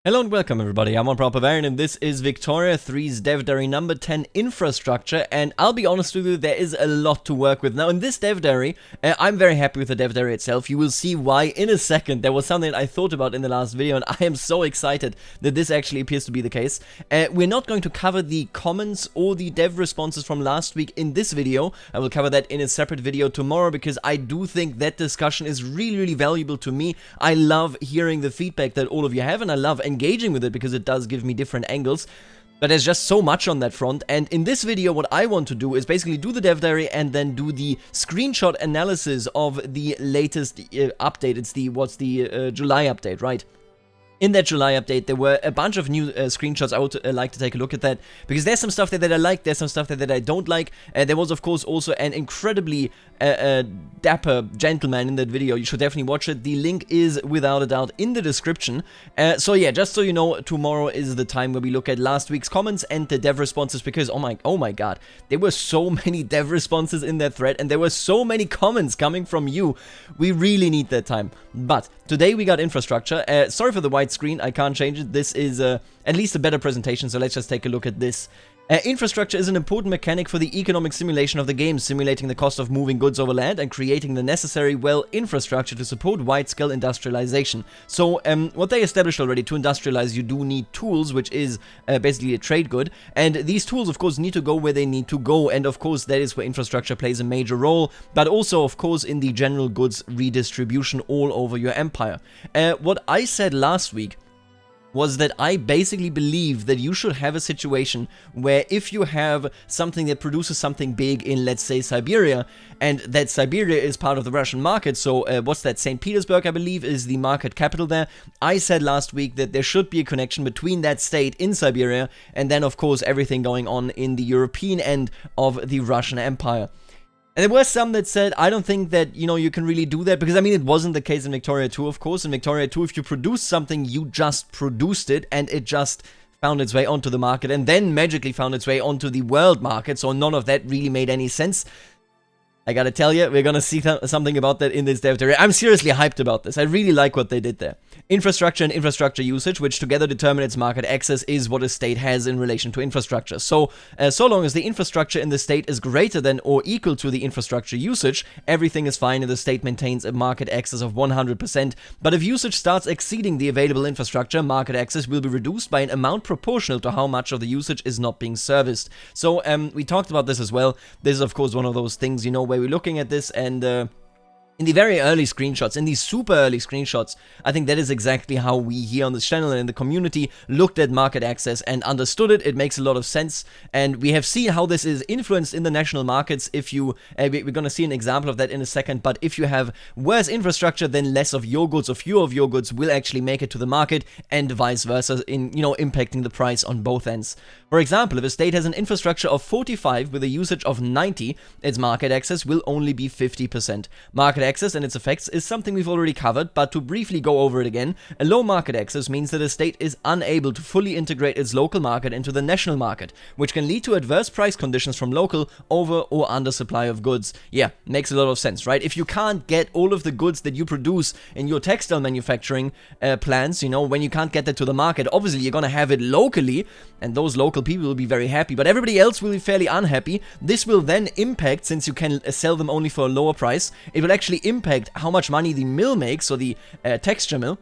Hello and welcome everybody, I'm Barbarian and this is Victoria 3's Dev Diary number 10 Infrastructure, and I'll be honest with you, there is a lot to work with. Now in this Dev Diary, I'm very happy with the Dev Diary itself. You will see why in a second. There was something I thought about in the last video and I am so excited that this actually appears to be the case. We're not going to cover the comments or the dev responses from last week in this video. I will cover that in a separate video tomorrow because I do think that discussion is really valuable to me. I love hearing the feedback that all of you have and I love engaging with it because it does give me different angles. But there's just so much on that front, and in this video what I want to do is basically do the dev diary and then do the screenshot analysis of the latest update. It's the July update, right? In that July update, there were a bunch of new screenshots. I would like to take a look at that, because there's some stuff there that I like, there's some stuff there that I don't like. There was, of course, also an incredibly dapper gentleman in that video. You should definitely watch it. The link is, without a doubt, in the description. So yeah, just so you know, tomorrow is the time where we look at last week's comments and the dev responses, because, oh my god, there were so many dev responses in that thread, and there were so many comments coming from you. We really need that time. But today we got infrastructure. Sorry for the white screen, I can't change it. This is at least a better presentation, so let's just take a look at this. Infrastructure is an important mechanic for the economic simulation of the game, simulating the cost of moving goods over land and creating the necessary, infrastructure to support wide-scale industrialization. So, what they established already, to industrialize you do need tools, which is basically a trade good, and these tools, of course, need to go where they need to go, and of course, that is where infrastructure plays a major role, but also, of course, in the general goods redistribution all over your empire. What I said last week was that I basically believe that you should have a situation where if you have something that produces something big in, let's say, Siberia, and that Siberia is part of the Russian market, so what's that, St. Petersburg, I believe, is the market capital there. I said last week that there should be a connection between that state in Siberia and then, of course, everything going on in the European end of the Russian Empire. And there were some that said, I don't think that, you can really do that, because, I mean, it wasn't the case in Victoria 2, of course. In Victoria 2, if you produced something, you just produced it, and it just found its way onto the market, and then magically found its way onto the world market, so none of that really made any sense. I gotta tell you, we're gonna see something about that in this dev diary. I'm seriously hyped about this. I really like what they did there. Infrastructure and infrastructure usage, which together determine its market access, is what a state has in relation to infrastructure. So, so long as the infrastructure in the state is greater than or equal to the infrastructure usage, everything is fine and the state maintains a market access of 100%. But if usage starts exceeding the available infrastructure, market access will be reduced by an amount proportional to how much of the usage is not being serviced. So, we talked about this as well. This is, of course, one of those things, where we're looking at this, and in the very early screenshots, in these super early screenshots, I think that is exactly how we here on this channel and in the community looked at market access and understood it. It makes a lot of sense, and we have seen how this is influenced in the national markets. If you, we're going to see an example of that in a second, but if you have worse infrastructure, then less of your goods or fewer of your goods will actually make it to the market, and vice versa, in, impacting the price on both ends. For example, if a state has an infrastructure of 45 with a usage of 90, its market access will only be 50%. Market access and its effects is something we've already covered, but to briefly go over it again, a low market access means that a state is unable to fully integrate its local market into the national market, which can lead to adverse price conditions from local over or under supply of goods. Yeah, makes a lot of sense, right? If you can't get all of the goods that you produce in your textile manufacturing plants, when you can't get that to the market, obviously you're gonna have it locally, and those local people will be very happy, but everybody else will be fairly unhappy. This will then impact, since you can sell them only for a lower price, it will actually impact how much money the mill makes, or the textile mill,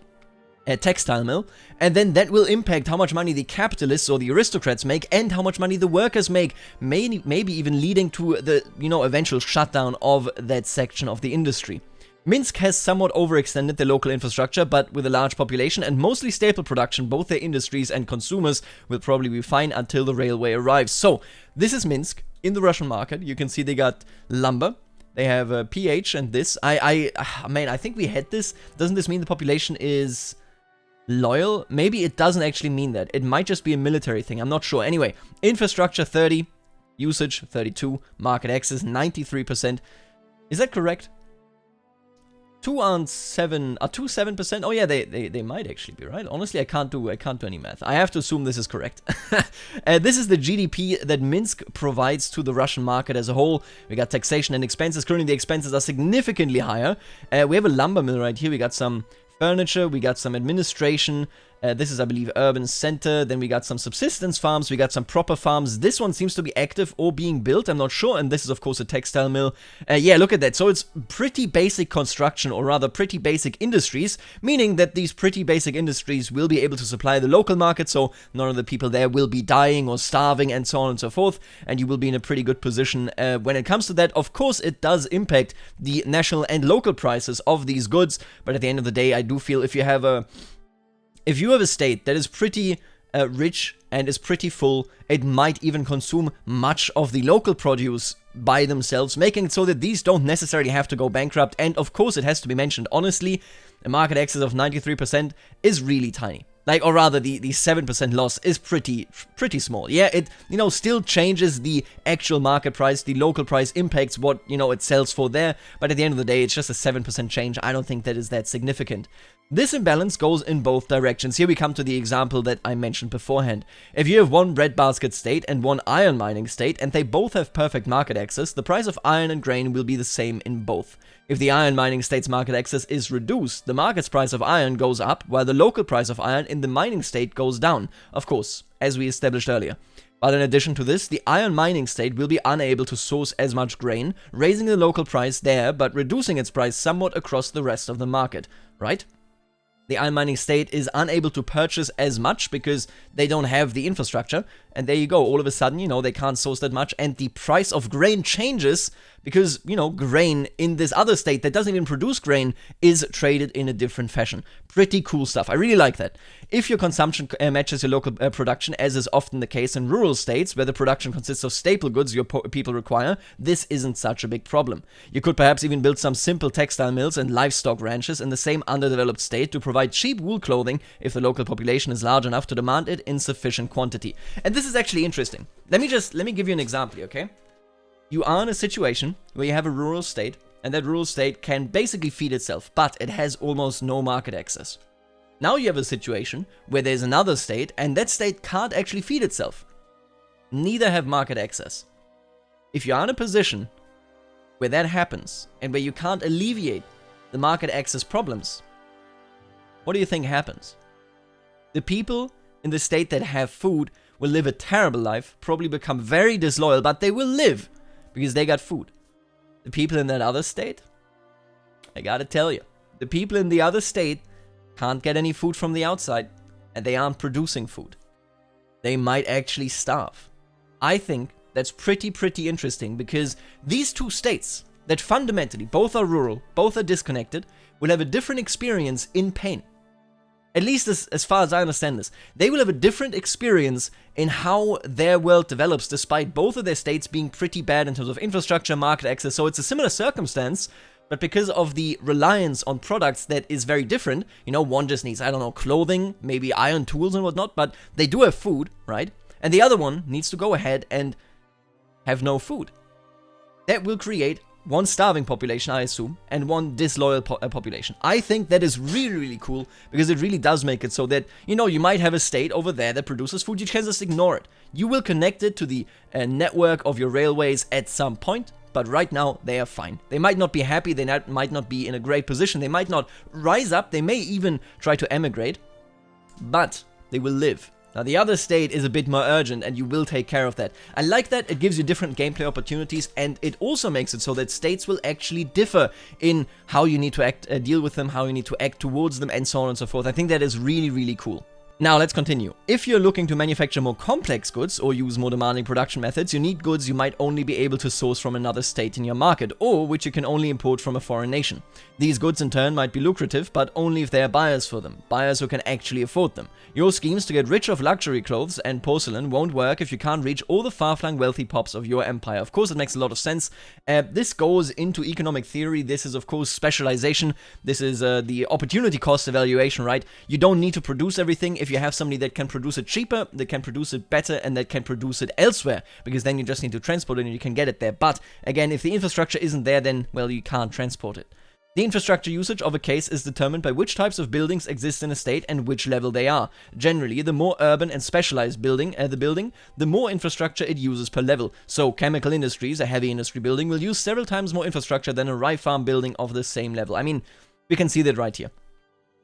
and then that will impact how much money the capitalists or the aristocrats make, and how much money the workers make, maybe even leading to the, eventual shutdown of that section of the industry. Minsk has somewhat overextended their local infrastructure, but with a large population and mostly staple production, both their industries and consumers will probably be fine until the railway arrives. So, this is Minsk in the Russian market. You can see they got lumber. They have pH and this. Man, I think we had this. Doesn't this mean the population is loyal? Maybe it doesn't actually mean that. It might just be a military thing. I'm not sure. Anyway, infrastructure 30, usage 32, market access 93%. Is that correct? 2 and 7 are 2 7%. Oh yeah, they might actually be right. Honestly, I can't do any math. I have to assume this is correct. This is the GDP that Minsk provides to the Russian market as a whole. We got taxation and expenses. Currently, the expenses are significantly higher. We have a lumber mill right here. We got some furniture, we got some administration, This is, I believe, urban center. Then we got some subsistence farms. We got some proper farms. This one seems to be active or being built. I'm not sure. And this is, of course, a textile mill. Yeah, look at that. So it's pretty basic construction, or rather pretty basic industries, meaning that these pretty basic industries will be able to supply the local market. So none of the people there will be dying or starving and so on and so forth. And you will be in a pretty good position when it comes to that. Of course, it does impact the national and local prices of these goods. But at the end of the day, I do feel if you have a state that is pretty rich and is pretty full, it might even consume much of the local produce by themselves, making it so that these don't necessarily have to go bankrupt. And of course, it has to be mentioned, honestly, a market excess of 93% is really tiny. Like, or rather, the 7% loss is pretty small. Yeah, it, still changes the actual market price. The local price impacts what, it sells for there. But at the end of the day, it's just a 7% change. I don't think that is that significant. This imbalance goes in both directions. Here we come to the example that I mentioned beforehand. If you have one breadbasket state and one iron mining state, and they both have perfect market access, the price of iron and grain will be the same in both. If the iron mining state's market access is reduced, the market's price of iron goes up, while the local price of iron in the mining state goes down, of course, as we established earlier. But in addition to this, the iron mining state will be unable to source as much grain, raising the local price there, but reducing its price somewhat across the rest of the market, right? The iron mining state is unable to purchase as much because they don't have the infrastructure. And there you go, all of a sudden, they can't source that much. And the price of grain changes because, grain in this other state that doesn't even produce grain is traded in a different fashion. Pretty cool stuff. I really like that. If your consumption matches your local production, as is often the case in rural states where the production consists of staple goods your people require, this isn't such a big problem. You could perhaps even build some simple textile mills and livestock ranches in the same underdeveloped state to provide cheap wool clothing if the local population is large enough to demand it in sufficient quantity. And this is actually interesting. Let me give you an example, okay? You are in a situation where you have a rural state, and that rural state can basically feed itself, but it has almost no market access. Now you have a situation where there's another state, and that state can't actually feed itself. Neither have market access. If you are in a position where that happens, and where you can't alleviate the market access problems, what do you think happens? The people in the state that have food will live a terrible life, probably become very disloyal, but they will live because they got food. The people in that other state, I gotta tell you, the people in the other state can't get any food from the outside, and they aren't producing food. They might actually starve. I think that's pretty interesting because these two states that fundamentally both are rural, both are disconnected, will have a different experience in pain. At least as far as I understand this. They will have a different experience in how their world develops despite both of their states being pretty bad in terms of infrastructure, market access. So it's a similar circumstance, but because of the reliance on products that is very different, one just needs, clothing, maybe iron tools and whatnot, but they do have food, right? And the other one needs to go ahead and have no food. That will create one starving population, I assume, and one disloyal population. I think that is really cool because it really does make it so that, you might have a state over there that produces food. You can just ignore it. You will connect it to the network of your railways at some point, but right now they are fine. They might not be happy. They might not be in a great position. They might not rise up. They may even try to emigrate, but they will live. Now, the other state is a bit more urgent, and you will take care of that. I like that. It gives you different gameplay opportunities, and it also makes it so that states will actually differ in how you need to deal with them, how you need to act towards them, and so on and so forth. I think that is really cool. Now, let's continue. If you're looking to manufacture more complex goods or use more demanding production methods, you need goods you might only be able to source from another state in your market, or which you can only import from a foreign nation. These goods in turn might be lucrative, but only if there are buyers for them, buyers who can actually afford them. Your schemes to get rich off luxury clothes and porcelain won't work if you can't reach all the far-flung wealthy pops of your empire. Of course, it makes a lot of sense. This goes into economic theory. This is, of course, specialization. This is the opportunity cost evaluation, right? You don't need to produce everything if you have somebody that can produce it cheaper, that can produce it better, and that can produce it elsewhere, because then you just need to transport it and you can get it there. But again, if the infrastructure isn't there, then, well, you can't transport it. The infrastructure usage of a case is determined by which types of buildings exist in a state and which level they are. Generally, the more urban and specialized the building, the more infrastructure it uses per level. So, chemical industries, a heavy industry building, will use several times more infrastructure than a rye farm building of the same level. I mean, we can see that right here.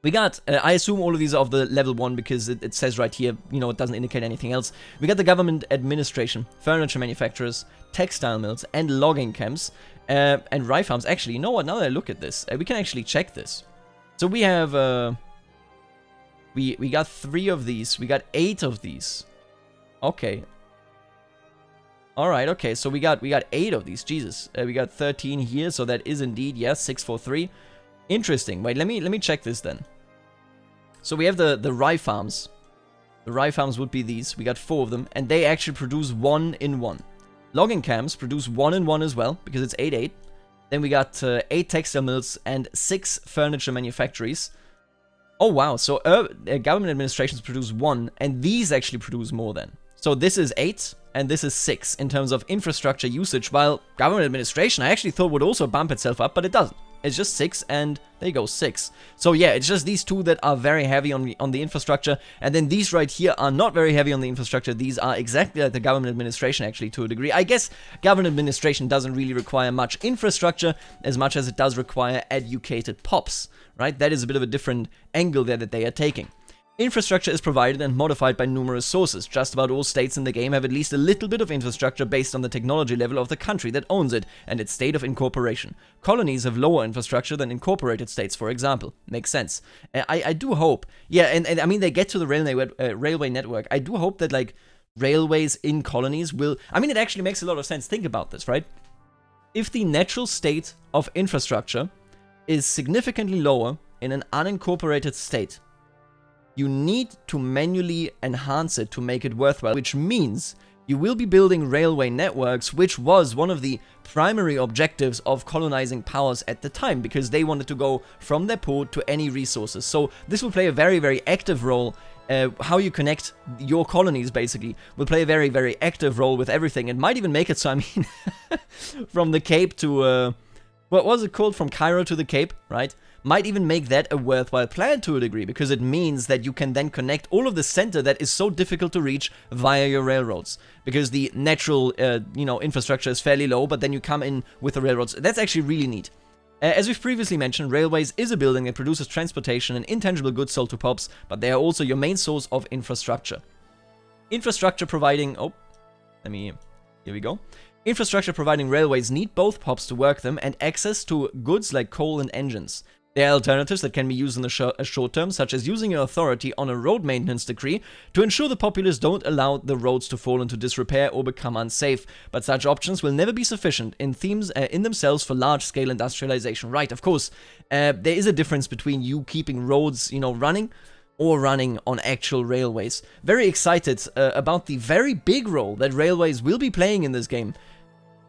We got, I assume all of these are of the level 1 because it says right here, you know, it doesn't indicate anything else. We got the government administration, furniture manufacturers, textile mills, and logging camps, and rye farms. Actually, you know what, now that I look at this, we can actually check this. So we have, we got 3 of these, we got 8 of these. Okay. Alright, okay, so we got 8 of these, Jesus. We got 13 here, so that is indeed, yes, 643. Interesting. Wait, let me check this then. So we have the rye farms. The rye farms would be these. We got 4 of them, and they actually produce 1 in 1. Logging camps produce 1 in 1 as well, because it's 8-8. Then we got 8 textile mills and 6 furniture manufactories. Oh wow, so government administrations produce 1, and these actually produce more then. So this is 8, and this is 6 in terms of infrastructure usage, while government administration I actually thought would also bump itself up, but it doesn't. It's just 6, and there you go, 6. So yeah, it's just these 2 that are very heavy on the infrastructure, and then these right here are not very heavy on the infrastructure. These are exactly like the government administration, actually, to a degree. I guess government administration doesn't really require much infrastructure as much as it does require educated pops, right? That is a bit of a different angle there that they are taking. Infrastructure is provided and modified by numerous sources. Just about all states in the game have at least a little bit of infrastructure based on the technology level of the country that owns it and its state of incorporation. Colonies have lower infrastructure than incorporated states, for example. Makes sense. I do hope, yeah, and I mean, they get to the railway network. I do hope that, like, railways in colonies will, I mean, it actually makes a lot of sense. Think about this, right? If the natural state of infrastructure is significantly lower in an unincorporated state, you need to manually enhance it to make it worthwhile, which means you will be building railway networks, which was one of the primary objectives of colonizing powers at the time, because they wanted to go from their port to any resources. So this will play a very, very active role. How you connect your colonies, basically, will play a very, very active role with everything. It might even make it so, I mean, from the Cape to, what was it called? From Cairo to the Cape, right? Might even make that a worthwhile plan to a degree, because it means that you can then connect all of the center that is so difficult to reach via your railroads, because the natural, infrastructure is fairly low, but then you come in with the railroads. That's actually really neat. As we've previously mentioned, railways is a building that produces transportation and intangible goods sold to pops, but they are also your main source of infrastructure. Infrastructure providing, here we go. Infrastructure providing railways need both pops to work them and access to goods like coal and engines. There are alternatives that can be used in the short term, such as using your authority on a road maintenance decree to ensure the populace don't allow the roads to fall into disrepair or become unsafe. But such options will never be sufficient in themselves for large-scale industrialization. Right, of course, there is a difference between you keeping roads, running or running on actual railways. Very excited about the very big role that railways will be playing in this game.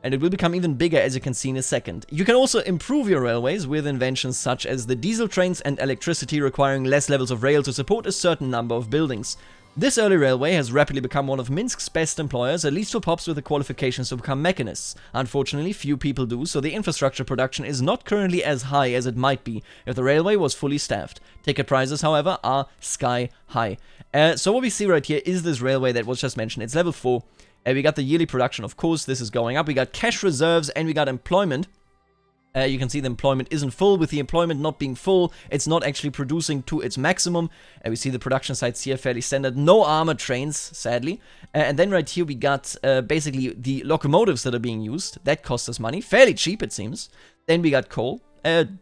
And it will become even bigger, as you can see in a second. You can also improve your railways with inventions such as the diesel trains and electricity requiring less levels of rail to support a certain number of buildings. This early railway has rapidly become one of Minsk's best employers, at least for pops with the qualifications to become mechanists. Unfortunately, few people do, so the infrastructure production is not currently as high as it might be if the railway was fully staffed. Ticket prices, however, are sky high. So what we see right here is this railway that was just mentioned. It's level 4. We got the yearly production, of course, this is going up. We got cash reserves and we got employment. You can see the employment isn't full. With the employment not being full, it's not actually producing to its maximum. We see the production sites here fairly standard. No armored trains, sadly. And then right here we got basically the locomotives that are being used. That costs us money. Fairly cheap, it seems. Then we got coal.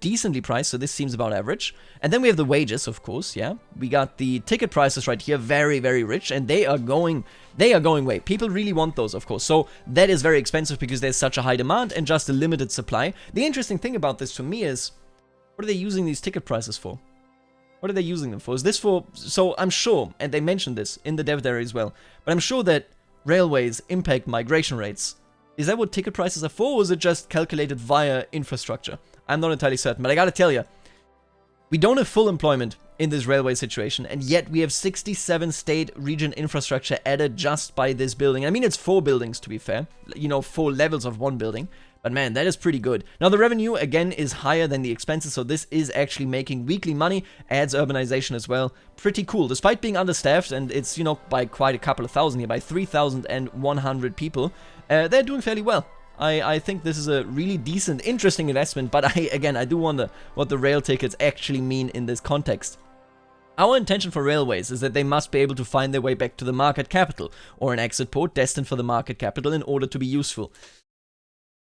Decently priced, so this seems about average. And then we have the wages, of course, yeah. We got the ticket prices right here, very, very rich, and they are going way. People really want those, of course. So that is very expensive because there's such a high demand and just a limited supply. The interesting thing about this to me is, what are they using these ticket prices for? What are they using them for? Is this for, so I'm sure, and they mentioned this in the dev diary as well, but I'm sure that railways impact migration rates. Is that what ticket prices are for, or is it just calculated via infrastructure? I'm not entirely certain, but I gotta tell you, we don't have full employment in this railway situation, and yet we have 67 state region infrastructure added just by this building. I mean, it's 4 buildings, to be fair. 4 levels of 1 building. But man, that is pretty good. Now, the revenue, again, is higher than the expenses, so this is actually making weekly money, adds urbanization as well. Pretty cool. Despite being understaffed, and it's, by quite a couple of thousand here, by 3,100 people, they're doing fairly well. I think this is a really decent, interesting investment, but I do wonder what the rail tickets actually mean in this context. Our intention for railways is that they must be able to find their way back to the market capital, or an exit port destined for the market capital in order to be useful.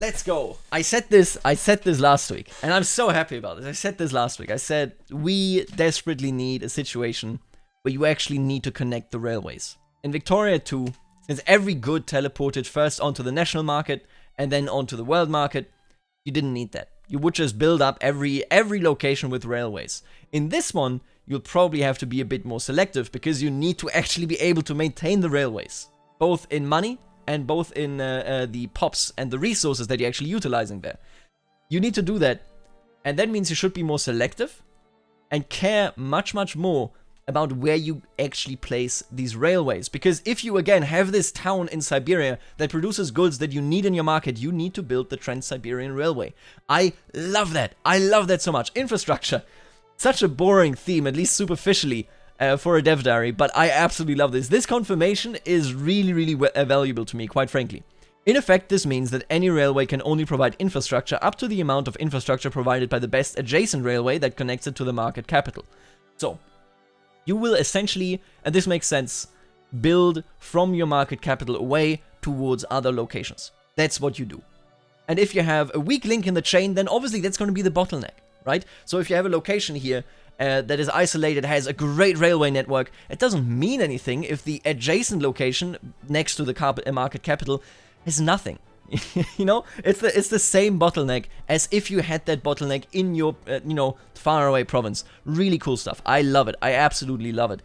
Let's go. I said this last week, and I'm so happy about this. I said this last week. I said we desperately need a situation where you actually need to connect the railways. In Victoria 2, since every good teleported first onto the national market and then onto the world market, you didn't need that. You would just build up every location with railways. In this one, you'll probably have to be a bit more selective because you need to actually be able to maintain the railways, both in money and both in the pops and the resources that you're actually utilizing there. You need to do that, and that means you should be more selective and care much, much more about where you actually place these railways. Because if you, again, have this town in Siberia that produces goods that you need in your market, you need to build the Trans-Siberian Railway. I love that. I love that so much. Infrastructure. Such a boring theme, at least superficially, for a dev diary, but I absolutely love this. This confirmation is really, really valuable to me, quite frankly. In effect, this means that any railway can only provide infrastructure up to the amount of infrastructure provided by the best adjacent railway that connects it to the market capital. So, you will essentially, and this makes sense, build from your market capital away towards other locations. That's what you do. And if you have a weak link in the chain, then obviously that's going to be the bottleneck, right? So if you have a location here that is isolated, has a great railway network, it doesn't mean anything if the adjacent location next to the market capital has nothing. You know, it's the same bottleneck as if you had that bottleneck in your, faraway province. Really cool stuff. I love it. I absolutely love it.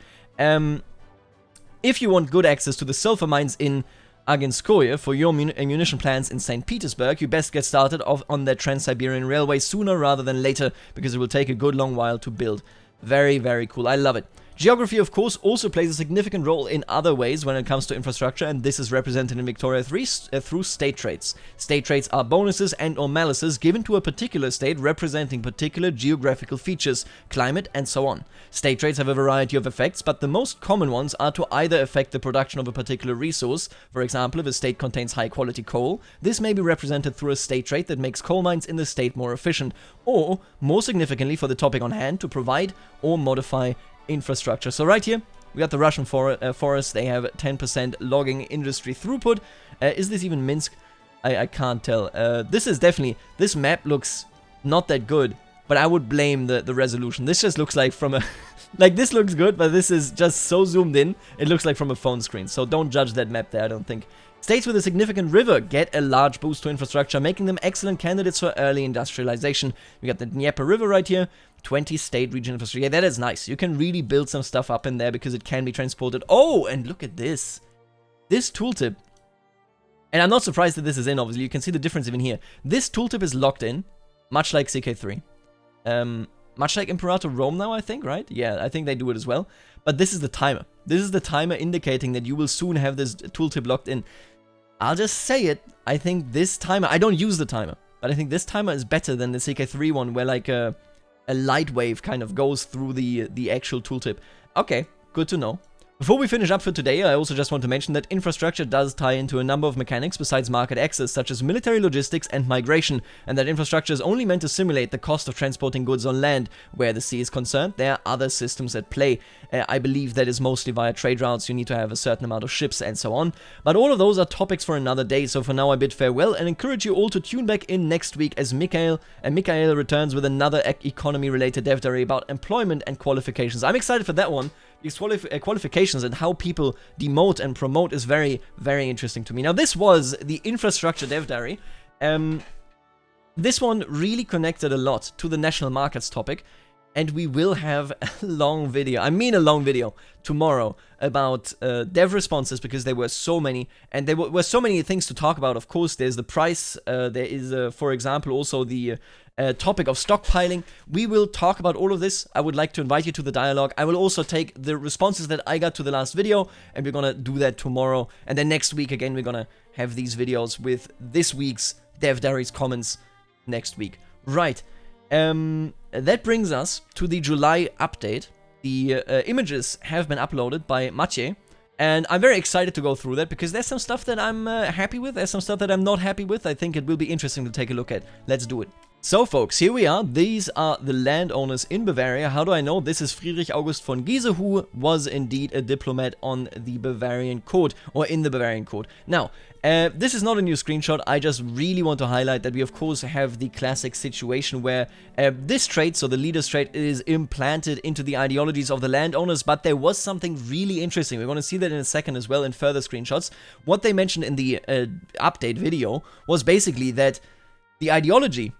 If you want good access to the sulfur mines in Aginskoye for your ammunition plants in St. Petersburg, you best get started on that Trans-Siberian Railway sooner rather than later, because it will take a good long while to build. Very, very cool. I love it. Geography, of course, also plays a significant role in other ways when it comes to infrastructure, and this is represented in Victoria 3 through state traits. State traits are bonuses and or malices given to a particular state representing particular geographical features, climate, and so on. State traits have a variety of effects, but the most common ones are to either affect the production of a particular resource. For example, if a state contains high-quality coal, this may be represented through a state trait that makes coal mines in the state more efficient, or, more significantly for the topic on hand, to provide or modify infrastructure. So right here, we got the Russian forest. They have 10% logging industry throughput. Is this even Minsk? I can't tell. This map looks not that good, but I would blame the resolution. This just looks like from a... like, this looks good, but this is just so zoomed in, it looks like from a phone screen. So don't judge that map there, I don't think. States with a significant river get a large boost to infrastructure, making them excellent candidates for early industrialization. We got the Dnieper River right here, 20 state region infrastructure. Yeah, that is nice. You can really build some stuff up in there because it can be transported. Oh, and look at this. This tooltip. And I'm not surprised that this is in, obviously. You can see the difference even here. This tooltip is locked in, much like CK3. Much like Imperator Rome now, I think, right? Yeah, I think they do it as well. But this is the timer. This is the timer indicating that you will soon have this tooltip locked in. I'll just say it, I think this timer, I don't use the timer, but I think this timer is better than the CK3 one, where like a light wave kind of goes through the actual tooltip. Okay, good to know. Before we finish up for today, I also just want to mention that infrastructure does tie into a number of mechanics besides market access, such as military logistics and migration, and that infrastructure is only meant to simulate the cost of transporting goods on land. Where the sea is concerned, there are other systems at play. I believe that is mostly via trade routes. You need to have a certain amount of ships and so on. But all of those are topics for another day, so for now I bid farewell and encourage you all to tune back in next week as Mikhail returns with another economy-related dev diary about employment and qualifications. I'm excited for that one. These qualifications and how people demote and promote is very, very interesting to me. Now, this was the infrastructure dev diary. This one really connected a lot to the national markets topic, and we will have a long video, tomorrow about dev responses, because there were so many, and there were so many things to talk about. Of course, there's the price, there is, for example, also the topic of stockpiling. We will talk about all of this. I would like to invite you to the dialogue. I will also take the responses that I got to the last video, and we're gonna do that tomorrow. And then next week, again, we're gonna have these videos with this week's Dev Diaries comments next week. Right. That brings us to the July update. The images have been uploaded by Mathieu, and I'm very excited to go through that, because there's some stuff that I'm happy with, there's some stuff that I'm not happy with. I think it will be interesting to take a look at. Let's do it. So folks, here we are. These are the landowners in Bavaria. How do I know? This is Friedrich August von Giese, who was indeed a diplomat on the Bavarian court, or in the Bavarian court. Now, this is not a new screenshot. I just really want to highlight that we of course have the classic situation where this trait, so the leader's trait, is implanted into the ideologies of the landowners, but there was something really interesting. We're going to see that in a second as well in further screenshots. What they mentioned in the update video was basically that the ideology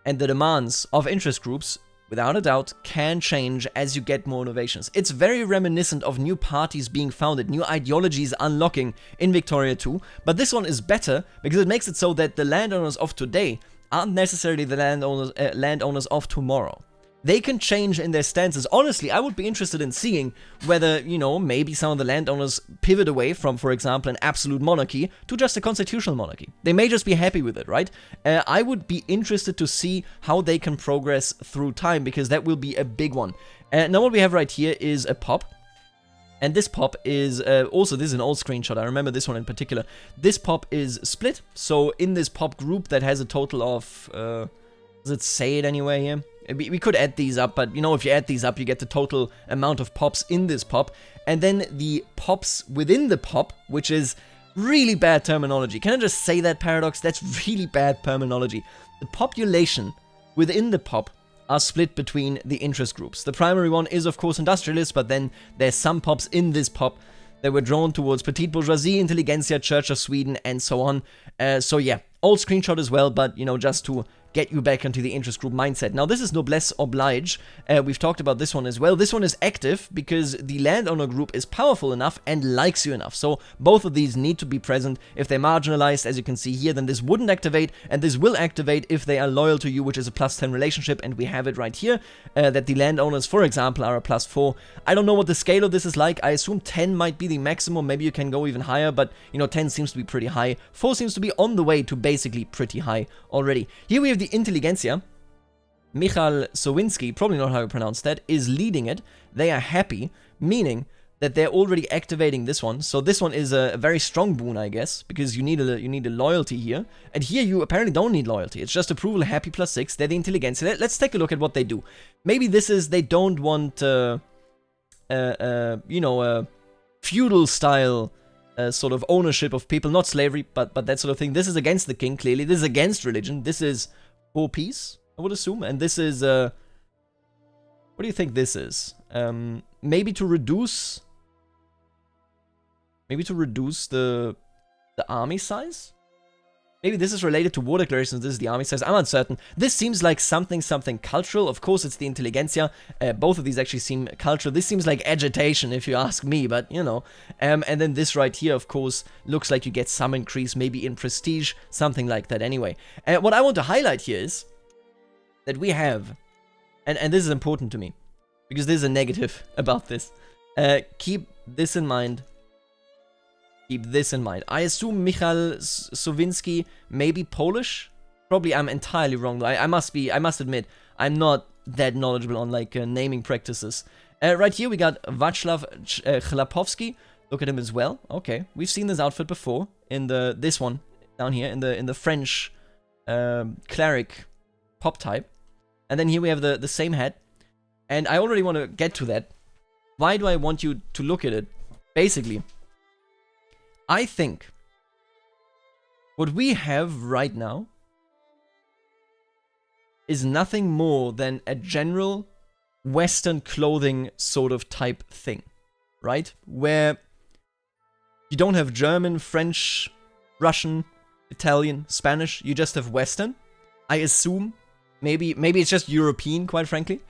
and the demands of interest groups, without a doubt, can change as you get more innovations. It's very reminiscent of new parties being founded, new ideologies unlocking in Victoria 2, but this one is better because it makes it so that the landowners of today aren't necessarily the landowners of tomorrow. They can change in their stances. Honestly, I would be interested in seeing whether, you know, maybe some of the landowners pivot away from, for example, an absolute monarchy to just a constitutional monarchy. They may just be happy with it, right? I would be interested to see how they can progress through time, because that will be a big one. Now what we have right here is a pop. And this pop is, also, this is an old screenshot, I remember this one in particular. This pop is split, so in this pop group that has a total of, does it say it anywhere here? We could add these up, but you know, if you add these up, you get the total amount of pops in this pop. And then the pops within the pop, which is really bad terminology. Can I just say that, Paradox? That's really bad terminology. The population within the pop are split between the interest groups. The primary one is, of course, industrialists, but then there's some pops in this pop that were drawn towards petite bourgeoisie, intelligentsia, Church of Sweden, and so on. So yeah, old screenshot as well, but you know, just to get you back into the interest group mindset. Now, this is noblesse oblige. We've talked about this one as well. This one is active because the landowner group is powerful enough and likes you enough. So both of these need to be present. If they're marginalized, as you can see here, then this wouldn't activate, and this will activate if they are loyal to you, which is a +10 relationship, and we have it right here, that the landowners, for example, are a +4. I don't know what the scale of this is like. I assume 10 might be the maximum. Maybe you can go even higher, but, you know, 10 seems to be pretty high. 4 seems to be on the way to basically pretty high already. Here we have the intelligentsia. Michal Sowinski, probably not how you pronounce that, is leading it. They are happy, meaning that they're already activating this one. So this one is a very strong boon, I guess, because you need a loyalty here. And here you apparently don't need loyalty. It's just approval, happy +6. They're the intelligentsia. Let's take a look at what they do. Maybe this is they don't want, you know, feudal style sort of ownership of people, not slavery, but that sort of thing. This is against the king, clearly. This is against religion. This is for peace, I would assume. And this is, what do you think this is? Maybe to reduce the army size? Maybe this is related to war declarations, this is the army size, I'm uncertain. This seems like something cultural. Of course, it's the intelligentsia. Both of these actually seem cultural. This seems like agitation, if you ask me, but, you know. And then this right here, of course, looks like you get some increase, maybe in prestige, something like that anyway. What I want to highlight here is that we have, and this is important to me, because this is a negative about this. Keep this in mind. Keep this in mind. I assume Michal Sowinski may be Polish. Probably I'm entirely wrong though. I must admit, I'm not that knowledgeable on like naming practices. Right here we got Václav Chlapowski. Look at him as well. Okay, we've seen this outfit before in this one down here in the French cleric pop type. And then here we have the same hat. And I already want to get to that. Why do I want you to look at it? Basically, I think what we have right now is nothing more than a general Western clothing sort of type thing, right? Where you don't have German, French, Russian, Italian, Spanish, you just have Western. I assume, maybe it's just European, quite frankly.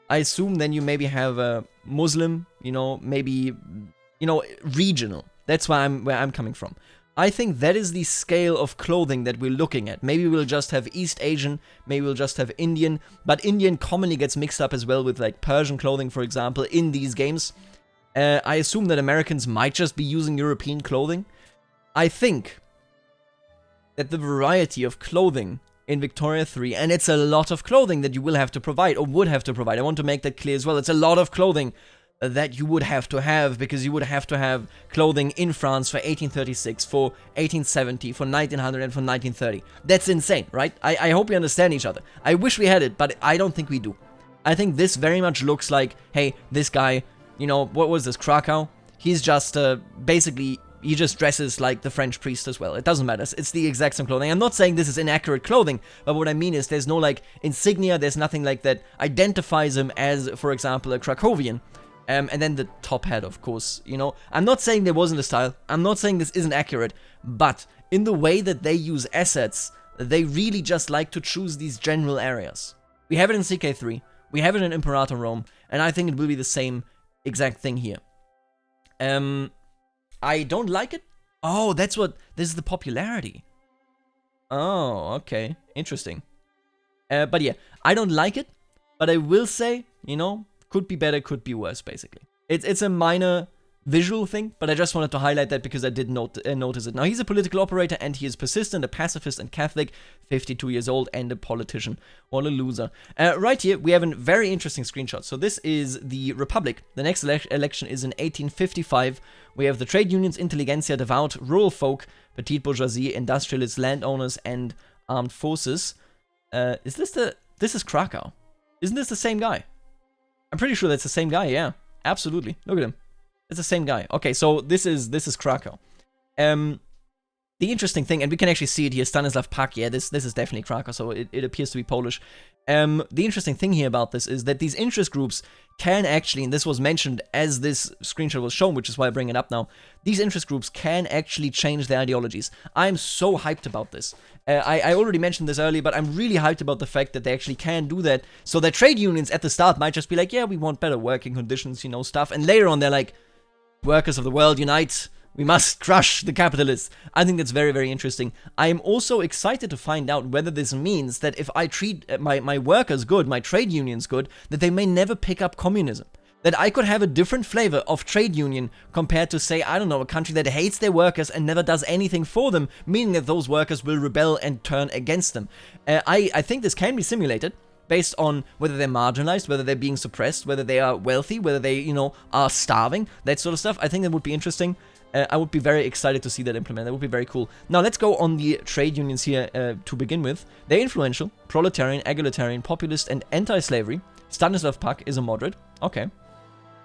I assume then you maybe have a Muslim, you know, maybe, you know, regional. That's where I'm coming from. I think that is the scale of clothing that we're looking at. Maybe we'll just have East Asian, maybe we'll just have Indian, but Indian commonly gets mixed up as well with like Persian clothing, for example, in these games. I assume that Americans might just be using European clothing. I think that the variety of clothing in Victoria 3, and it's a lot of clothing that you will have to provide, or would have to provide. I want to make that clear as well. It's a lot of clothing. that you would have to have, because you would have to have clothing in France for 1836, for 1870, for 1900, and for 1930. That's insane, right? I hope we understand each other. I wish we had it, but I don't think we do. I think this very much looks like, hey, this guy, you know, what was this, Krakow? He's just, basically, he just dresses like the French priest as well. It doesn't matter. It's the exact same clothing. I'm not saying this is inaccurate clothing, but what I mean is there's no, like, insignia, there's nothing like that identifies him as, for example, a Krakowian. And then the top hat, of course, you know. I'm not saying there wasn't a style. I'm not saying this isn't accurate. But in the way that they use assets, they really just like to choose these general areas. We have it in CK3. We have it in Imperator Rome. And I think it will be the same exact thing here. I don't like it. Oh, this is the popularity. Oh, okay. Interesting. But yeah, I don't like it. But I will say, you know, could be better, could be worse, basically. It's a minor visual thing, but I just wanted to highlight that because I did notice it. Now, he's a political operator, and he is persistent, a pacifist and Catholic, 52 years old, and a politician. What a loser. Right here, we have a very interesting screenshot. So this is the Republic. The next election is in 1855. We have the trade unions, intelligentsia, devout, rural folk, petite bourgeoisie, industrialists, landowners, and armed forces. This is Krakow. Isn't this the same guy? I'm pretty sure that's the same guy, yeah. Absolutely. Look at him. It's the same guy. Okay, so this is Krakow. The interesting thing, and we can actually see it here, Stanislav Pak, yeah, this is definitely Krakow, so it appears to be Polish. The interesting thing here about this is that these interest groups can actually, and this was mentioned as this screenshot was shown, which is why I bring it up now, these interest groups can actually change their ideologies. I'm so hyped about this. I already mentioned this earlier, but I'm really hyped about the fact that they actually can do that, so that trade unions at the start might just be like, yeah, we want better working conditions, you know, stuff, and later on they're like, workers of the world, unite! We must crush the capitalists. I think that's very, very interesting. I am also excited to find out whether this means that if I treat my workers good, my trade unions good, that they may never pick up communism. That I could have a different flavor of trade union compared to, say, I don't know, a country that hates their workers and never does anything for them, meaning that those workers will rebel and turn against them. I think this can be simulated, based on whether they're marginalized, whether they're being suppressed, whether they are wealthy, whether they, you know, are starving, that sort of stuff. I think that would be interesting. I would be very excited to see that implemented. That would be very cool. Now, let's go on the trade unions here to begin with. They're influential, proletarian, egalitarian, populist, and anti-slavery. Stanislav Pak is a moderate. Okay.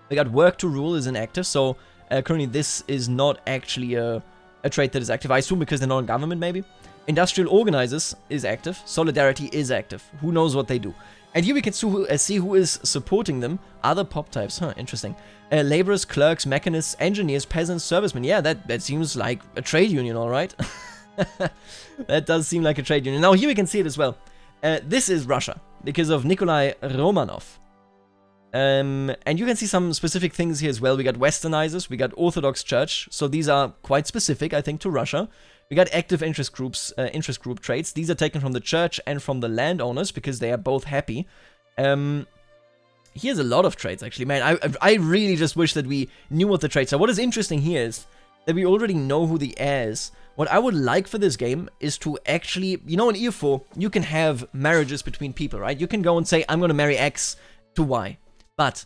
We got work to rule is inactive, so currently this is not actually a trade that is active. I assume because they're not in government, maybe. Industrial organizers is active. Solidarity is active. Who knows what they do? And here we can see who is supporting them. Other pop types. Huh, interesting. Laborers, clerks, mechanists, engineers, peasants, servicemen. Yeah, that seems like a trade union, all right. That does seem like a trade union. Now, here we can see it as well. This is Russia, because of Nikolai Romanov. And you can see some specific things here as well. We got westernizers, we got Orthodox Church. So these are quite specific, I think, to Russia. We got active interest group traits. These are taken from the church and from the landowners because they are both happy. Here's a lot of traits, actually. Man, I really just wish that we knew what the traits are. What is interesting here is that we already know who the heir is. What I would like for this game is to actually, you know, in EU4, you can have marriages between people, right? You can go and say, I'm going to marry X to Y. But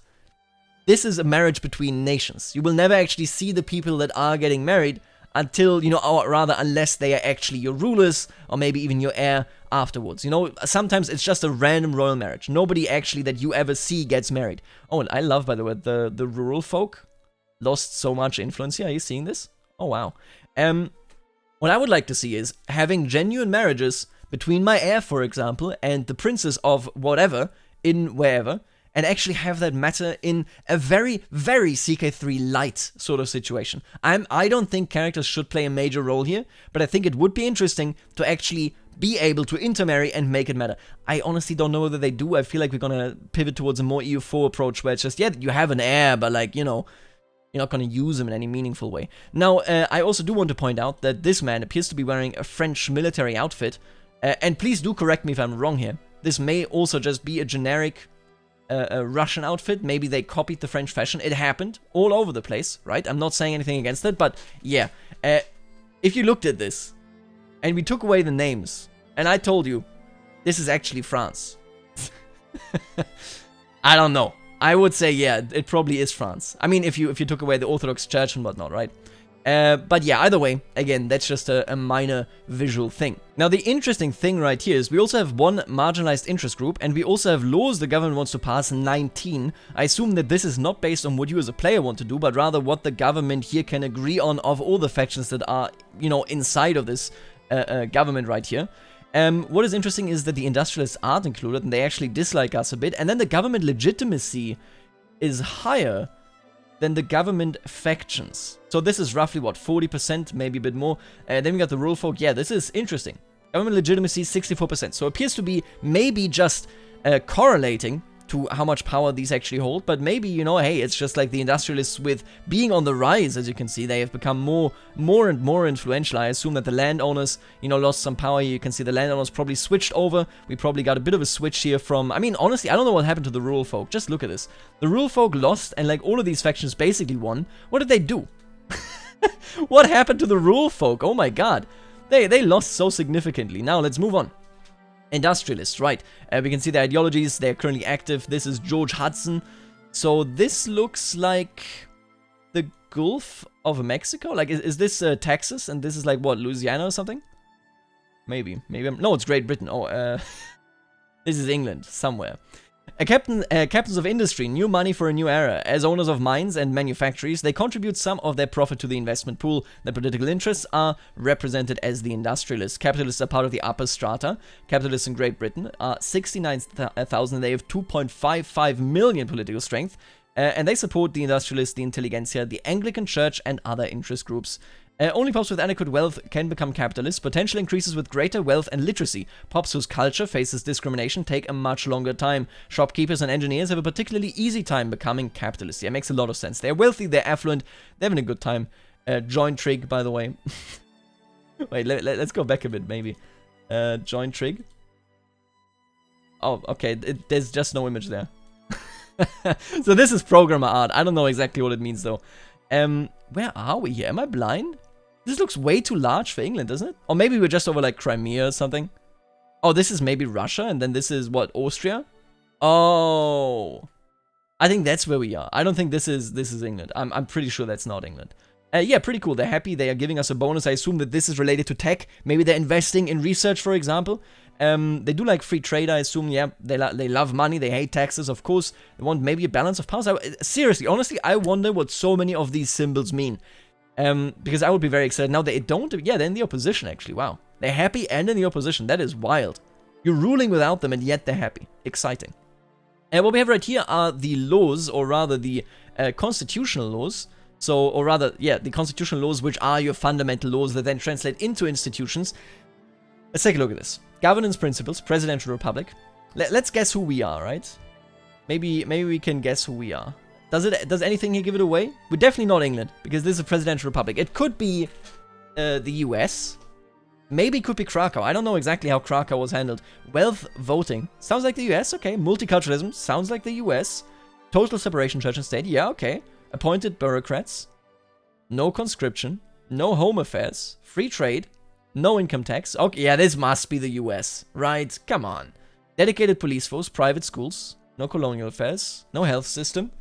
this is a marriage between nations. You will never actually see the people that are getting married until, you know, or rather unless they are actually your rulers or maybe even your heir afterwards. You know, sometimes it's just a random royal marriage. Nobody actually that you ever see gets married. Oh, and I love, by the way, the rural folk lost so much influence here. Are you seeing this? Oh, wow. What I would like to see is having genuine marriages between my heir, for example, and the princess of whatever in wherever, and actually have that matter in a very, very CK3 light sort of situation. I don't think characters should play a major role here, but I think it would be interesting to actually be able to intermarry and make it matter. I honestly don't know whether they do. I feel like we're gonna pivot towards a more EU4 approach where it's just, yeah, you have an heir, but like, you know, you're not going to use him in any meaningful way. Now, I also do want to point out that this man appears to be wearing a French military outfit, and please do correct me if I'm wrong here. This may also just be a generic a Russian outfit. Maybe they copied the French fashion. It happened all over the place, right? I'm not saying anything against it, but yeah. If you looked at this, and we took away the names, and I told you, this is actually France. I don't know. I would say, yeah, it probably is France. I mean, if you took away the Orthodox Church and whatnot, right? But yeah, either way, again, that's just a minor visual thing. Now, the interesting thing right here is we also have one marginalized interest group, and we also have laws the government wants to pass, 19. I assume that this is not based on what you as a player want to do, but rather what the government here can agree on of all the factions that are, you know, inside of this government right here. What is interesting is that the industrialists aren't included, and they actually dislike us a bit, and then the government legitimacy is higher than the government factions. So this is roughly, what, 40%, maybe a bit more. Then we got the rural folk. Yeah, this is interesting. Government legitimacy, 64%. So it appears to be maybe just correlating to how much power these actually hold, but maybe, you know, hey, it's just like the industrialists with being on the rise, as you can see, they have become more and more influential. I assume that the landowners, you know, lost some power. You can see the landowners probably switched over. We probably got a bit of a switch here from, I mean, honestly, I don't know what happened to the rural folk. Just look at this. The rural folk lost, and like all of these factions basically won. What did they do? What happened to the rural folk? Oh my god. They lost so significantly. Now, let's move on. Industrialists, right. We can see the ideologies. They're currently active. This is George Hudson. So this looks like the Gulf of Mexico. Like, is this Texas? And this is like, what, Louisiana or something? Maybe. No, it's Great Britain. Oh, this is England, somewhere. Captains of industry, new money for a new era. As owners of mines and manufactories, they contribute some of their profit to the investment pool. Their political interests are represented as the industrialists. Capitalists are part of the upper strata. Capitalists in Great Britain are 69,000. They have 2.55 million political strength. And they support the industrialists, the intelligentsia, the Anglican Church, and other interest groups. Only pops with adequate wealth can become capitalists. Potential increases with greater wealth and literacy. Pops whose culture faces discrimination take a much longer time. Shopkeepers and engineers have a particularly easy time becoming capitalists. Yeah, makes a lot of sense. They're wealthy, they're affluent, they're having a good time. Join Trig, by the way. Wait, let's go back a bit, maybe. Join Trig. Oh, okay, there's just no image there. So this is programmer art. I don't know exactly what it means, though. Where are we here? Am I blind? This looks way too large for England, doesn't it? Or maybe we're just over like Crimea or something. Oh, this is maybe Russia, and then this is what, Austria? Oh, I think that's where we are. I don't think this is England. I'm pretty sure that's not England. Yeah, pretty cool. They're happy. They are giving us a bonus. I assume that this is related to tech. Maybe they're investing in research, for example. They do like free trade, I assume. Yeah, they love money. They hate taxes, of course. They want maybe a balance of powers. Seriously, honestly, I wonder what so many of these symbols mean. Because I would be very excited. Now, they don't. Yeah, they're in the opposition, actually. Wow. They're happy and in the opposition. That is wild. You're ruling without them, and yet they're happy. Exciting. And what we have right here are the laws, or rather the constitutional laws. So, or rather, yeah, the constitutional laws, which are your fundamental laws that then translate into institutions. Let's take a look at this. Governance principles, presidential republic. Let's guess who we are, right? Maybe we can guess who we are. Does anything here give it away? We're definitely not England, because this is a presidential republic. It could be the US. Maybe it could be Krakow. I don't know exactly how Krakow was handled. Wealth voting. Sounds like the US, okay. Multiculturalism. Sounds like the US. Total separation, church and state. Yeah, okay. Appointed bureaucrats. No conscription. No home affairs. Free trade. No income tax. Okay, yeah, this must be the US. Right, come on. Dedicated police force. Private schools. No colonial affairs. No health system.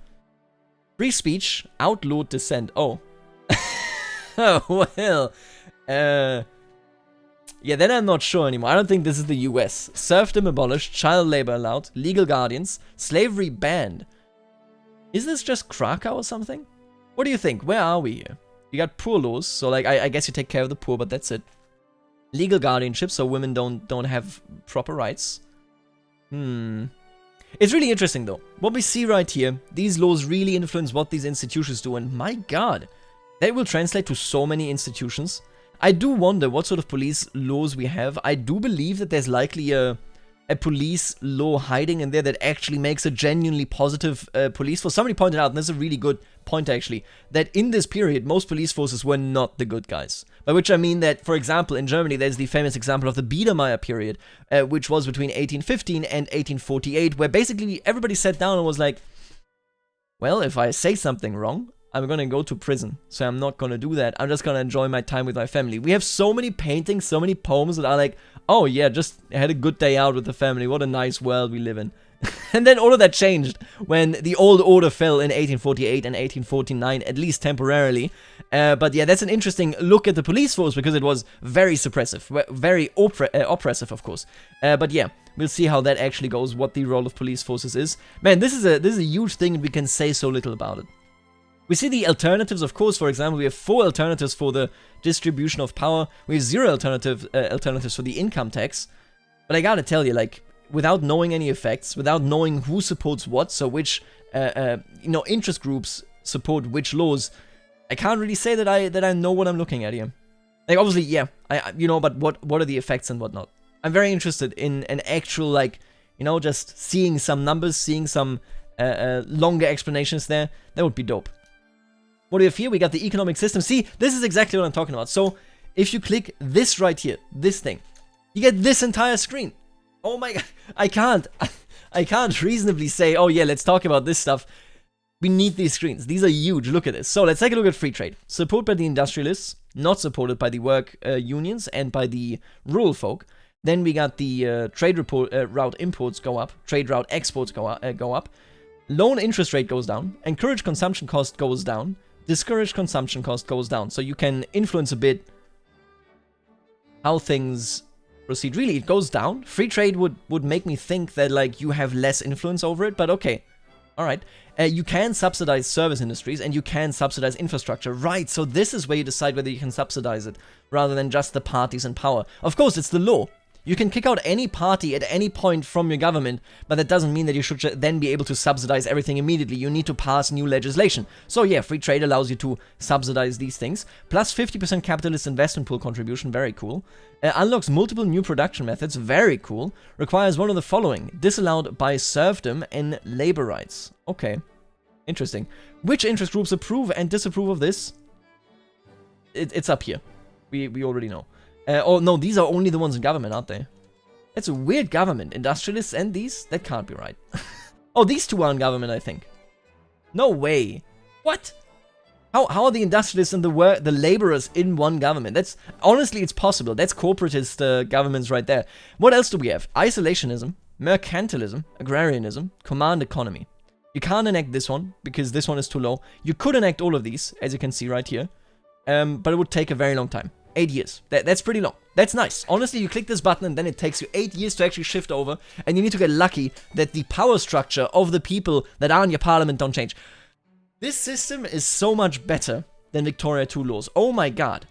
Free speech. Outlawed dissent. Oh. Oh, well. Yeah, then I'm not sure anymore. I don't think this is the US. Serfdom abolished. Child labor allowed. Legal guardians. Slavery banned. Is this just Krakow or something? What do you think? Where are we here? You got poor laws, so like I guess you take care of the poor, but that's it. Legal guardianship, so women don't have proper rights. It's really interesting though. What we see right here, these laws really influence what these institutions do, and my god, that will translate to so many institutions. I do wonder what sort of police laws we have. I do believe that there's likely a police law hiding in there that actually makes a genuinely positive police force. Somebody pointed out, and this is a really good point actually, that in this period, most police forces were not the good guys. By which I mean that, for example, in Germany, there's the famous example of the Biedermeier period, which was between 1815 and 1848, where basically everybody sat down and was like, well, if I say something wrong, I'm gonna go to prison, so I'm not gonna do that. I'm just gonna enjoy my time with my family. We have so many paintings, so many poems that are like, oh yeah, just had a good day out with the family. What a nice world we live in. And then all of that changed when the old order fell in 1848 and 1849, at least temporarily. But yeah, that's an interesting look at the police force because it was very suppressive, very oppressive, of course. But yeah, we'll see how that actually goes, what the role of police forces is. Man, this is a huge thing and we can say so little about it. We see the alternatives, of course. For example, we have 4 alternatives for the distribution of power. We have 0 alternatives for the income tax. But I gotta tell you, like, without knowing any effects, without knowing who supports what, so which, interest groups support which laws, I can't really say that I know what I'm looking at here. Like, obviously, yeah, but what are the effects and whatnot? I'm very interested in an actual, like, just seeing some numbers, seeing some longer explanations there. That would be dope. What do we have here? We got the economic system. See, this is exactly what I'm talking about. So, if you click this right here, this thing, you get this entire screen. Oh my god, I can't reasonably say, oh yeah, let's talk about this stuff. We need these screens. These are huge. Look at this. So let's take a look at free trade. Supported by the industrialists, not supported by the work unions and by the rural folk. Then we got the trade route imports go up, trade route exports go up. Loan interest rate goes down, encourage consumption cost goes down, discourage consumption cost goes down. So you can influence a bit how things proceed. Really, it goes down. Free trade would make me think that, like, you have less influence over it, but okay. Alright. You can subsidize service industries and you can subsidize infrastructure. Right, so this is where you decide whether you can subsidize it, rather than just the parties in power. Of course, it's the law. You can kick out any party at any point from your government, but that doesn't mean that you should then be able to subsidize everything immediately. You need to pass new legislation. So yeah, free trade allows you to subsidize these things. Plus 50% capitalist investment pool contribution, very cool. Unlocks multiple new production methods, very cool. Requires one of the following: disallowed by serfdom and labor rights. Okay, interesting. Which interest groups approve and disapprove of this? It's up here. We already know. Oh, no, these are only the ones in government, aren't they? That's a weird government. Industrialists and these? That can't be right. Oh, these two are in government, I think. No way. What? How are the industrialists and the laborers in one government? That's, honestly, it's possible. That's corporatist governments right there. What else do we have? Isolationism, mercantilism, agrarianism, command economy. You can't enact this one, because this one is too low. You could enact all of these, as you can see right here. But it would take a very long time. 8 years. That's pretty long. That's nice. Honestly, you click this button and then it takes you 8 years to actually shift over, and you need to get lucky that the power structure of the people that are in your parliament don't change. This system is so much better than Victoria II laws. Oh my god.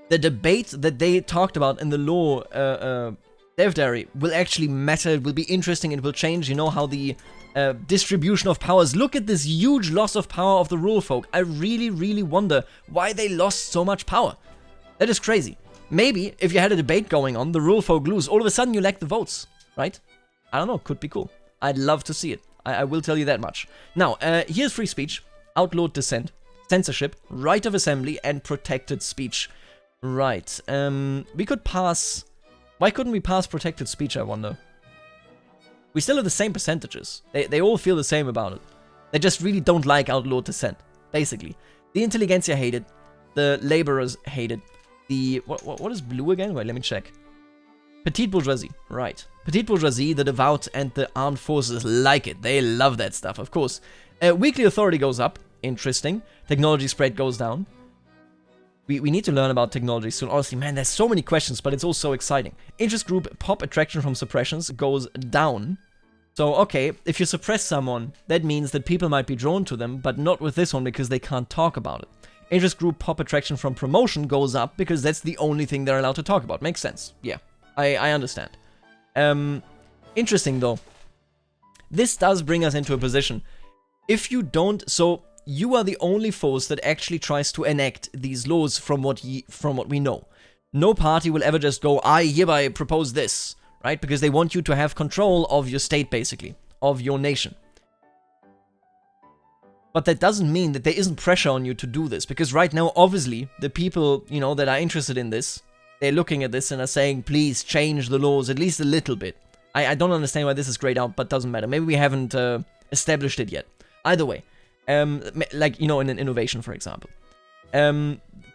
The debate that they talked about in the law dev diary will actually matter. It will be interesting. It will change, how the distribution of powers. Look at this huge loss of power of the rural folk. I really, really wonder why they lost so much power. That is crazy. Maybe, if you had a debate going on, the rural folk lose, all of a sudden you lack the votes, right? I don't know, could be cool. I'd love to see it. I will tell you that much. Now, here's free speech, outlawed dissent, censorship, right of assembly, and protected speech. Right, we could pass... Why couldn't we pass protected speech, I wonder? We still have the same percentages. They all feel the same about it. They just really don't like outlawed dissent, basically. The intelligentsia hate it. The laborers hate it. The... What is blue again? Wait, let me check. Petite bourgeoisie. Right. Petite bourgeoisie, the devout, and the armed forces like it. They love that stuff, of course. Weekly authority goes up. Interesting. Technology spread goes down. We need to learn about technology soon. Honestly, man, there's so many questions, but it's all so exciting. Interest group pop attraction from suppressions goes down. So, okay, if you suppress someone, that means that people might be drawn to them, but not with this one because they can't talk about it. Interest group pop attraction from promotion goes up because that's the only thing they're allowed to talk about. Makes sense. Yeah, I understand. Interesting though. This does bring us into a position. If you don't, so you are the only force that actually tries to enact these laws from what we know. No party will ever just go, I hereby propose this, right? Because they want you to have control of your state, basically, of your nation. But that doesn't mean that there isn't pressure on you to do this, because right now, obviously, the people, that are interested in this, they're looking at this and are saying, please change the laws at least a little bit. I don't understand why this is grayed out, but doesn't matter. Maybe we haven't established it yet. Either way, in an innovation, for example.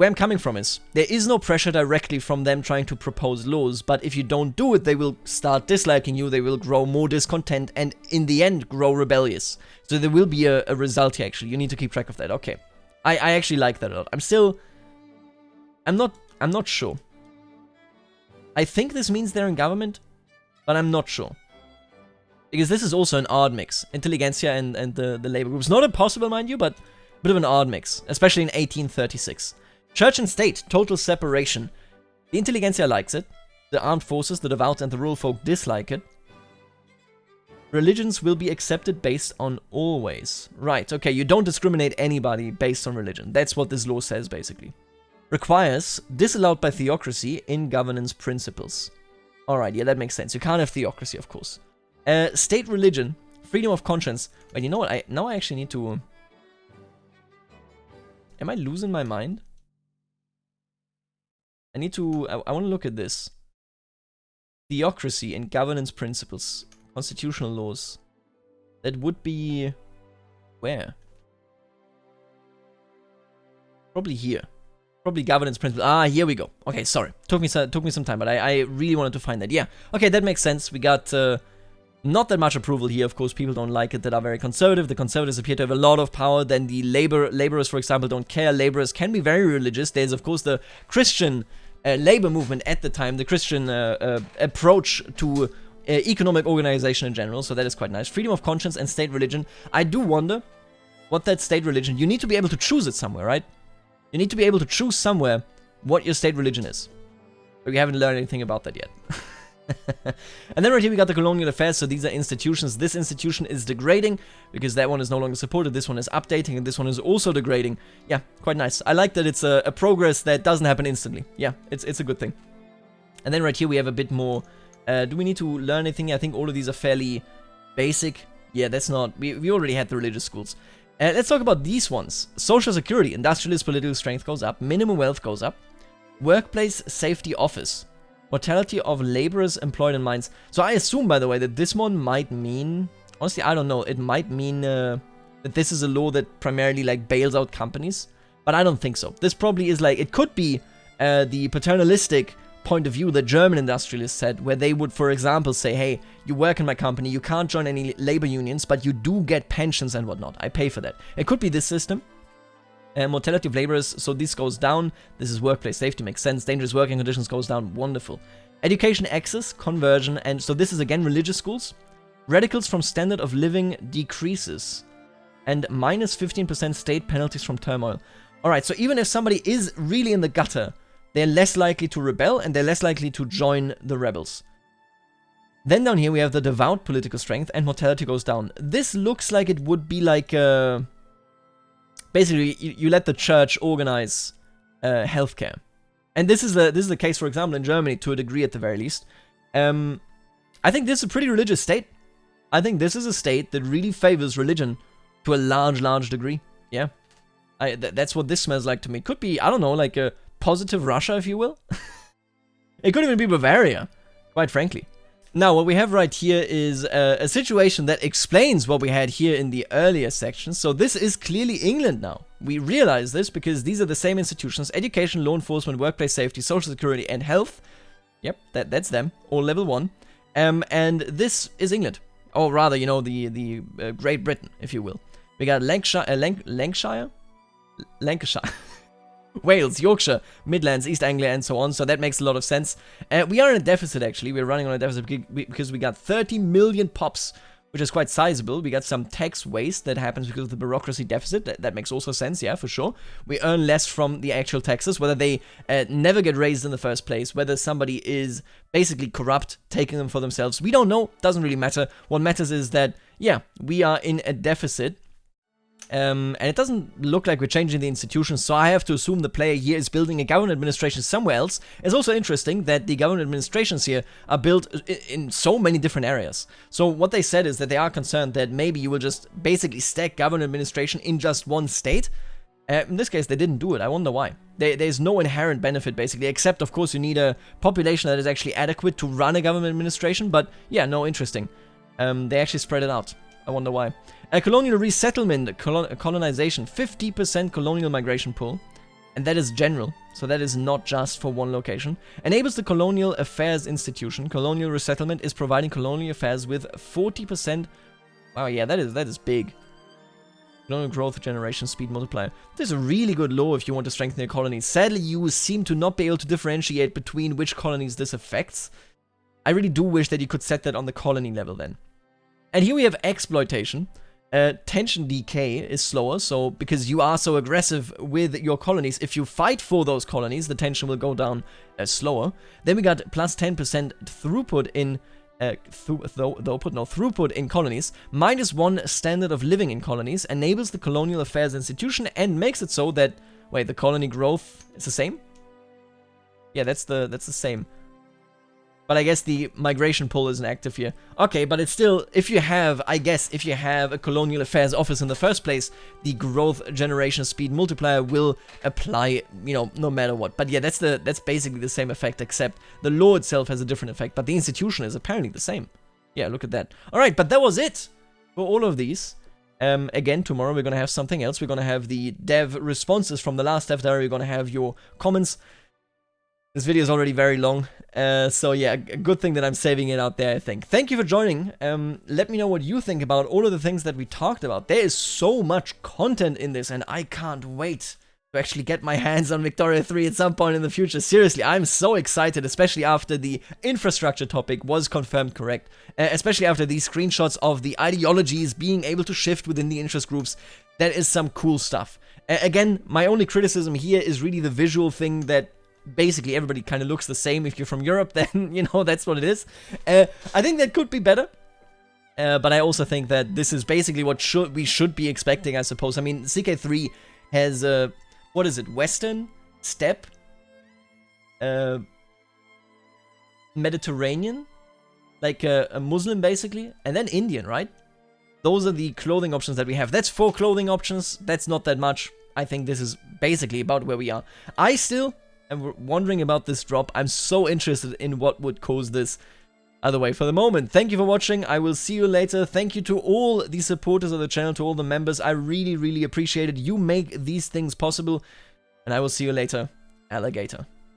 where I'm coming from is, there is no pressure directly from them trying to propose laws, but if you don't do it, they will start disliking you, they will grow more discontent, and in the end, grow rebellious. So there will be a result here, actually. You need to keep track of that. Okay. I actually like that a lot. I'm not sure. I think this means they're in government, but I'm not sure. Because this is also an odd mix. Intelligentsia and the labor groups. Not impossible, mind you, but a bit of an odd mix. Especially in 1836. Church and state, total separation. The intelligentsia likes it. The armed forces, the devout and the rural folk dislike it. Religions will be accepted based on always. Right, okay, you don't discriminate anybody based on religion. That's what this law says, basically. Requires, disallowed by theocracy in governance principles. Alright, yeah, that makes sense. You can't have theocracy, of course. State religion, freedom of conscience. Wait, you know what? Now I actually need to... Am I losing my mind? I need to... I want to look at this. Theocracy and governance principles. Constitutional laws. That would be... Where? Probably here. Probably governance principles. Ah, here we go. Okay, sorry. Took me some time, but I really wanted to find that. Yeah. Okay, that makes sense. We got... not that much approval here, of course. People don't like it that are very conservative. The conservatives appear to have a lot of power. Then the laborers, for example, don't care. Laborers can be very religious. There's, of course, the Christian labor movement at the time. The Christian approach to economic organization in general. So that is quite nice. Freedom of conscience and state religion. I do wonder what that state religion... You need to be able to choose it somewhere, right? You need to be able to choose somewhere what your state religion is. But we haven't learned anything about that yet. And then right here we got the colonial affairs, so these are institutions. This institution is degrading, because that one is no longer supported, this one is updating, and this one is also degrading. Yeah, quite nice. I like that it's a progress that doesn't happen instantly. Yeah, it's a good thing. And then right here we have a bit more... do we need to learn anything? I think all of these are fairly basic. Yeah, that's not... We already had the religious schools. Let's talk about these ones. Social security, industrialist political strength goes up, minimum wealth goes up, workplace safety office. Mortality of laborers employed in mines. So I assume, by the way, that this one might mean... Honestly, I don't know. It might mean that this is a law that primarily, like, bails out companies. But I don't think so. This probably is, like... It could be the paternalistic point of view that German industrialists had, where they would, for example, say, hey, you work in my company, you can't join any labor unions, but you do get pensions and whatnot. I pay for that. It could be this system. Mortality of laborers, so this goes down. This is workplace safety, makes sense. Dangerous working conditions goes down, wonderful. Education access, conversion, and so this is again religious schools. Radicals from standard of living decreases. And minus 15% state penalties from turmoil. Alright, so even if somebody is really in the gutter, they're less likely to rebel and they're less likely to join the rebels. Then down here we have the devout political strength and mortality goes down. This looks like it would be like basically, you let the church organize healthcare. And this is the case, for example, in Germany, to a degree at the very least. I think this is a pretty religious state. I think this is a state that really favors religion to a large degree. Yeah. That's what this smells like to me. Could be, I don't know, like a positive Russia, if you will. It could even be Bavaria, quite frankly. Now, what we have right here is a situation that explains what we had here in the earlier sections. So this is clearly England now. We realize this because these are the same institutions: education, law enforcement, workplace safety, social security, and health. Yep, that's them, all level 1. And this is England. Or rather, you know, the Great Britain, if you will. We got Lancashire? Wales, Yorkshire, Midlands, East Anglia, and so on. So that makes a lot of sense. We are in a deficit, actually. We're running on a deficit because we got 30 million pops, which is quite sizable. We got some tax waste that happens because of the bureaucracy deficit. That makes also sense, yeah, for sure. We earn less from the actual taxes, whether they never get raised in the first place, whether somebody is basically corrupt, taking them for themselves. We don't know. Doesn't really matter. What matters is that, yeah, we are in a deficit. And it doesn't look like we're changing the institutions, so I have to assume the player here is building a government administration somewhere else. It's also interesting that the government administrations here are built in so many different areas. So what they said is that they are concerned that maybe you will just basically stack government administration in just one state. In this case, they didn't do it. I wonder why. There's no inherent benefit, basically, except, of course, you need a population that is actually adequate to run a government administration. But, yeah, no, interesting. They actually spread it out. I wonder why. A colonial resettlement, colonization, 50% colonial migration pool. And that is general, so that is not just for one location. Enables the colonial affairs institution. Colonial resettlement is providing colonial affairs with 40%. Wow, yeah, that is big. Colonial growth generation speed multiplier. This is a really good law if you want to strengthen your colonies. Sadly, you seem to not be able to differentiate between which colonies this affects. I really do wish that you could set that on the colony level then. And here we have exploitation. Tension decay is slower, so because you are so aggressive with your colonies, if you fight for those colonies, the tension will go down slower. Then we got plus 10% throughput in throughput in colonies, -1 standard of living in colonies, enables the colonial affairs institution and makes it so that, wait, the colony growth is the same? Yeah, that's the same. But I guess the migration pull isn't active here. Okay, but it's still, if you have a colonial affairs office in the first place, the growth generation speed multiplier will apply, you know, no matter what. But yeah, that's basically the same effect, except the law itself has a different effect, but the institution is apparently the same. Yeah, look at that. Alright, but that was it for all of these. Again, tomorrow we're gonna have something else. We're gonna have the dev responses from the last dev diary. We're gonna have your comments. This video is already very long, so yeah, a good thing that I'm saving it out there, I think. Thank you for joining. Let me know what you think about all of the things that we talked about. There is so much content in this, and I can't wait to actually get my hands on Victoria 3 at some point in the future. Seriously, I'm so excited, especially after the infrastructure topic was confirmed correct. Especially after these screenshots of the ideologies being able to shift within the interest groups. That is some cool stuff. Again, my only criticism here is really the visual thing that basically everybody kind of looks the same. If you're from Europe, then, you know, that's what it is. I think that could be better. But I also think that this is basically what we should be expecting, I suppose. I mean, CK3 has, what is it, Western, Steppe, Mediterranean, like a Muslim basically, and then Indian, right? Those are the clothing options that we have. That's 4 clothing options. That's not that much. I think this is basically about where we are. I still am wondering about this drop. I'm so interested in what would cause this. Either way, for the moment, thank you for watching. I will see you later. Thank you to all the supporters of the channel, to all the members. I really, really appreciate it. You make these things possible. And I will see you later, alligator.